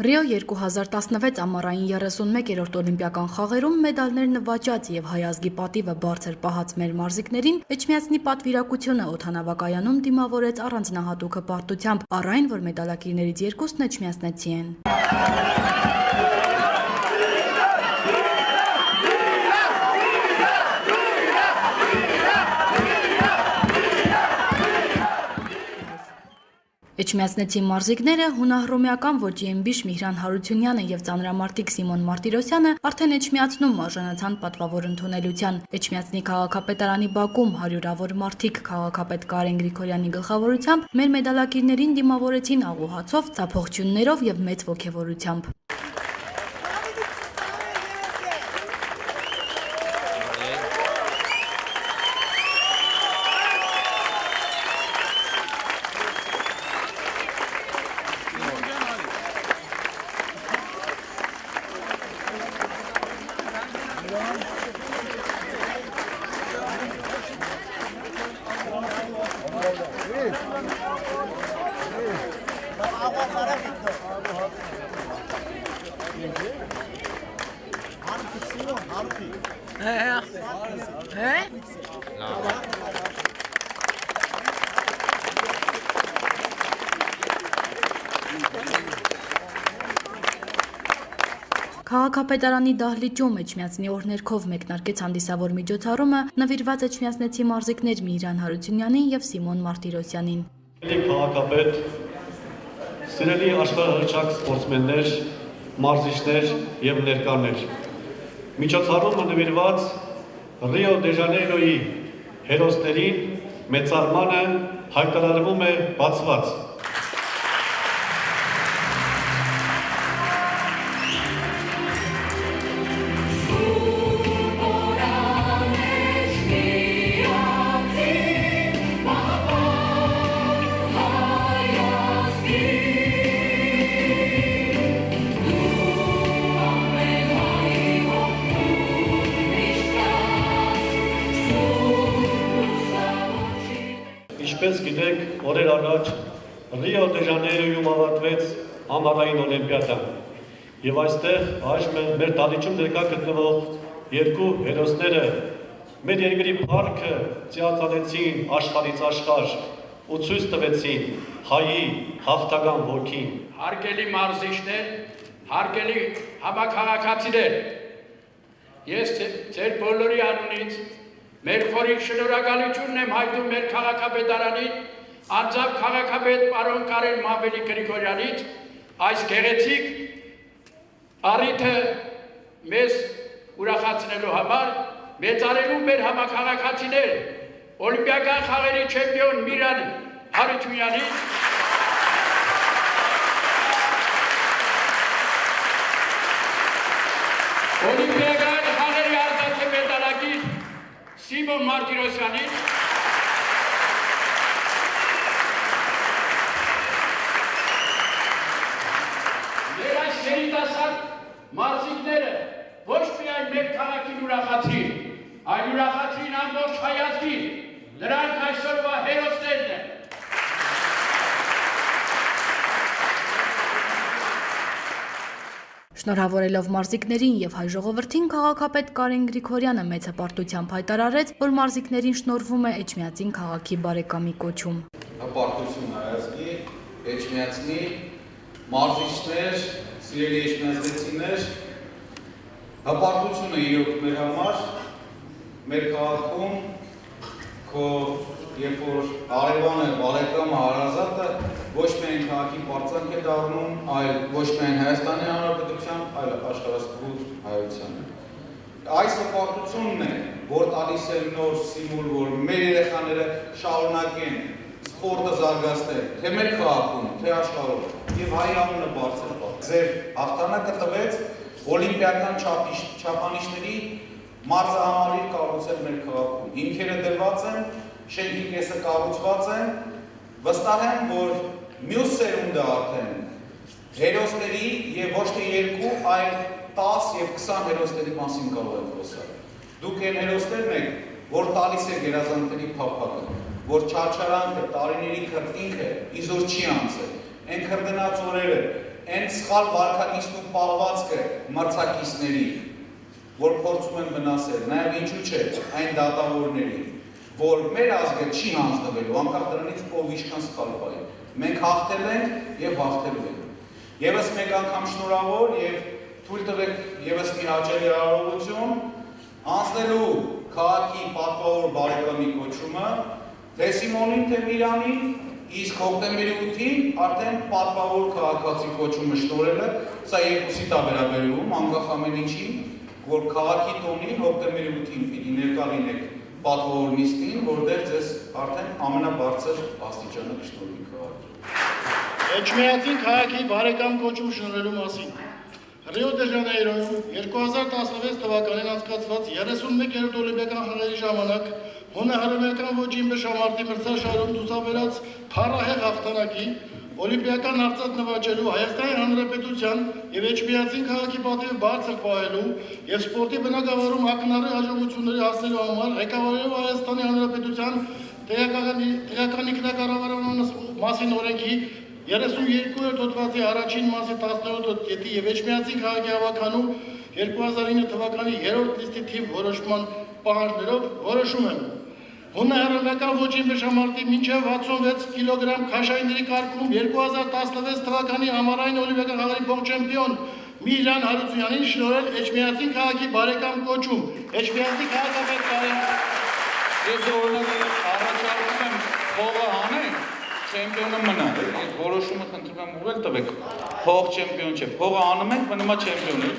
Ռիո 2016 ամառային 31-րդ օլիմպիական խաղերում մեդալներ նվաճած եւ հայ ազգի պատիվը բարձր պահած մեր մարզիկներին Էջմիածնի պատվիրակությունը օդանավակայանում դիմավորեց առանձնահատուկ հպարտությամբ, առ այն, որ մեդալակիրներից երկուսն էջմիածնեցի են։ Էջմիածնեցի մարզիկները հունահռոմեական ոճի եմբիշ Միհրան Հարությունյանը եւ ծանրամարտիկ Սիմոն Մարտիրոսյանը արդեն Էջմիածնում արժանացան պատվավոր ընդունելության։ Էջմիածնի քաղաքապետարանի բակում հարյուրավոր մարդիկ քաղաքապետ Կարեն Գրիգորյանի գլխավորությամբ մեր մեդալակիրներին դիմավորեցին աղոհացով, ծափողջյուններով եւ մեծ ոգևորությամբ։ Քաղաքապետարանի դահլիճում Էջմիածնի օրհներգով մեկնարկեց հանդիսավոր միջոցառումը նվիրված էջմիածնեցի մարզիկներ Միհրան Հարությունյանին եւ Սիմոն Մարտիրոսյանին։ Քաղաքապետ, սիրելի աշխարհահռչակ սպորտսմեններ, մարզիչներ եւ ներկաներ։ Միջոցառումը նվիրված Ռիո դե Ժանեյրոյի հերոսներին մեծարմանը հայտարարվում է բացված։ Ինչպես գիտեք, օրեր առաջ Ռիո դե Ժանեյրոյում ավարտվեց ամառային օլիմպիադան եւ այստեղ այժմ մեր դահլիճում ներկա գտնվող երկու հերոսները մեր երկրի փառքը ծիածանեցին աշխարհից աշխարհ ու ցույց տվեցին հայի հաղթական ոգին։ Հարգելի մարզիչներ, հարգելի համաքաղաքացիներ, ես ձեր բոլորի անունից մեր խորին շնորհակալությունն եմ հայտնում մեր քաղաքապետարանին, անձամբ քաղաքապետ պարոն Կարեն Մամվելի Գրիգորյանից այս գեղեցիկ առիթը մեզ ուրախացնելու համար, մեծարելու մեր համաքաղաքացիներ, օլիմպիական խաղերի չեմպիոն Միհրան Հարությունյանին, օլիմպիական խաղերի արծաթե մեդալակիր Սիմոն Մարտիրոսյանին, մեր այս երիտասարդ մարզիկները ոչ միայն մեր քաղաքին ուրախացրին, այլ ուրախացրին ամբողջ հայ ազգին, նրանք այսօրվա հերոսներն են։ Շնորհավորելով մարզիկներին եւ հայ ժողովրդին քաղաքապետ Կարեն Գրիգորյանը մեծ հպարտությամբ հայտարարեց, որ մարզիկներին շնորհվում է Էջմիածին քաղաքի բարեկամի կոչում։ Հպարտություն հայազգի, Էջմիածնի մարզիչներ, սիրելի էջմիածնեցիներ, հպարտությունը իրոք մեր համար, մեր քաղաքում քո երբ որ արևանը, բարեկամը, հարազատը ոչ միայն քաղաքի պարծանք է դառնում, այլ ոչ միայն Հայաստանի Հանրապետության, այլ աշխարհասփյուռ հայությանը։ Այս հպարտությունն է, որ տալիս է նոր սիմուլ, որ մեր երեխաները շարունակեն սպորտը զարգացնել, թե մեր քաղաքում, թե աշխարհում, եւ հայ անունը բարձր պահել։ Ձեր հաղթանակը տվեց օլիմպիական չափանիշների մարզահամալիր կառուցել մեր քաղաքում։ Հիմքերը դրված են, շենքի կեսը կառուցված են, վստահ եմ, որ մյուս սերունդը արդեն հերոսների եւ ոչ թե 2, այլ 10 եւ 20 հերոսների մասին կարող եք խոսալ։ Դուք այն հերոսներն եք, որ տալիս է գերազանցների փափագը, որ չարչարանքը, տարիների քրտինքը իզոր չի անցել, այն քրտնած օրերը, այն հենց սխալ վարքագիծն ու պահվածքը մրցակիցների, որ փորձում են վնասել, նաև ինչու չէ, այն դատավորների, որ մեր ազգը չի հանձնվելու, անկախ դրանից ով ինչքան սխալ պահի։ Մենք հաղթել ենք եւ հաղթելու ենք։ Եվս մեկ անգամ շնորհավոր եւ թույլ տվեք եւս մի հաճելի արարողություն անցնելու քաղաքի պատվավոր բարեկամի կոչումը թե Սիմոնին, թե Միրանին, իսկ հոկտեմբերի 8-ին արդեն պատվավոր քաղաքացի կոչումը շնորհելը, սա երկուսի տա վերաբերում, անկախ ամեն ինչի, որ քաղաքի տոնին հոկտեմբերի 8-ին պիտի ներկա լինեք պատվավոր նիստին, որտեղ ձեզ արդեն ամենաբարձր աստիճանը կշնորհի քաղաքի։ Էջմիածին քաղաքի բարեկամ կոչում շնորհելու մասին։ Ռիո դե Ժանեյրոյում 2016 թվականին անցկացված 31-րդ օլիմպիական խաղերի ժամանակ հունահռոմեական ոճի մշամարտի մրցաշարում ցուցաբերած փառահեղ հաղթանակի օլիմպիական արծաթ նվաճելու Հայաստանի Հանրապետության եւ Էջմիածին քաղաքի պատիվը բարձր պահելու եւ սպորտի բնագավառում ակնառու հաջողությունների հասնելու համար ղեկավարելով Հայաստանի Հանրապետության տեղական ինքնակառավարման մասին օրենքի 32-րդ հոդվածի առաջին մասի 17-րդ կետի եւ Էջմիածին քաղաքի հավաքանու 2009 թվականի 3-րդ լիստի թիվ որոշման պահանջներով որոշում եմ հունահռոմեական ոճի մշամարտի մինչև 66 կիլոգրամ քաշայինների կարգում 2016 թվականի ամառային օլիմպիական խաղերի փոխ չեմպիոն Միլան Հարությունյանին շնորհել Էջմիածին քաղաքի բարեկամ կոչում։ Էջմիածին քաղաքապետ Կարեն Ես օրինակ առաջարկում եմ փողը հանենք, չեմպիոնը մնա։ Այդ որոշումը խնդրում եմ ուղղել տվեք։ Փող չեմպիոն չէ, փողը անում ենք, մնում է չեմպիոնը։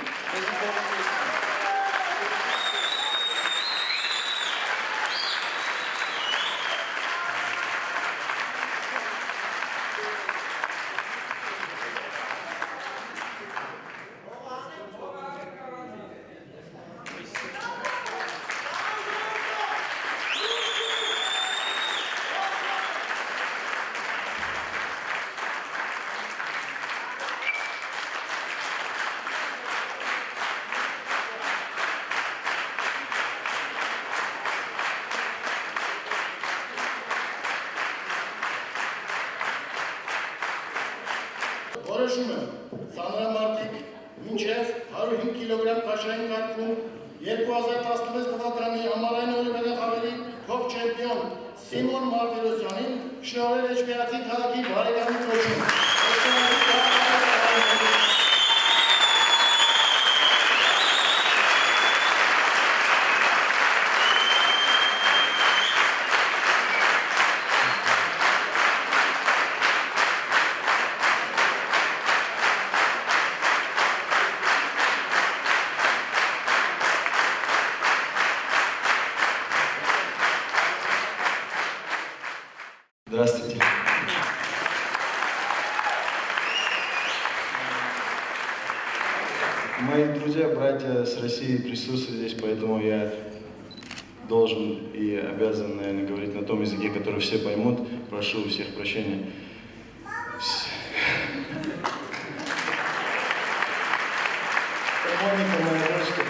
Որոշում եմ ծանրամարտիկ մինչև 105 կիլոգրամ քաշային կարգում 2016 թվականի ամառային օլիմպիական խաղերի փոխ չեմպիոն Սիմոն Մարտիրոսյանին շնորհել Էջմիածին քաղաքի բարեկամի կոչում։ Здравствуйте. Мои друзья, братья с России присутствуют здесь, поэтому я должен и обязан, наверное, говорить на том языке, который все поймут. Прошу у всех прощения. Моника, моя дочка,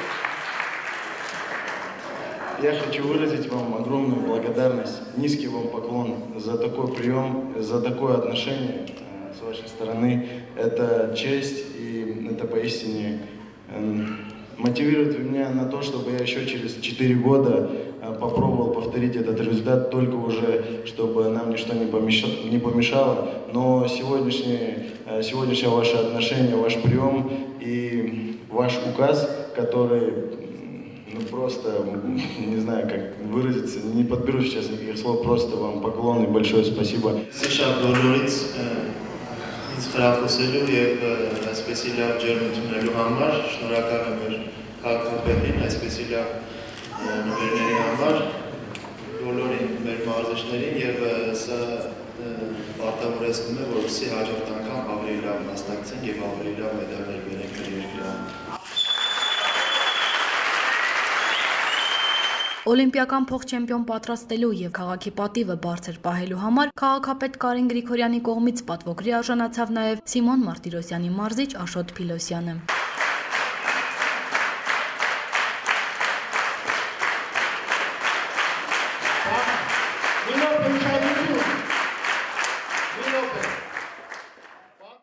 я хочу выразить вам огромную благодарность, низкий вам поклон за такой прием, за такое отношение с вашей стороны. Это честь и это поистине мотивирует меня на то, чтобы я еще через 4 года попробовал повторить этот результат, только уже, чтобы нам ничто не помешало. Но сегодняшнее ваше отношение, ваш прием и ваш указ, который, просто, не знаю, как выразиться, не подберу сейчас никаких слов, просто вам поклон и большое спасибо. Ինձ խրախուսելու եւ այսպեսի լավ ջերմությունելու համար շնորհակալ եմ մեր քաղաքապետին, այսպեսի լավ նվերների համար, բոլորին մեր մարզիչներին եւ սա պարտավորեցնում է, որպեսզի հաջորդ անգամ ավելի լավ մասնակցենք եւ ավելի լավ մեդալներ բերենք մեր երկրի համար։ Օլիմպիական փոխ-չեմպիոն պատրաստելու եւ քաղաքի պատիվը բարձր պահելու համար քաղաքապետ Կարեն Գրիգորյանի կողմից պատվոգրի արժանացավ նաեւ Սիմոն Մարտիրոսյանի մարզիչ Աշոտ Փիլոսյանը։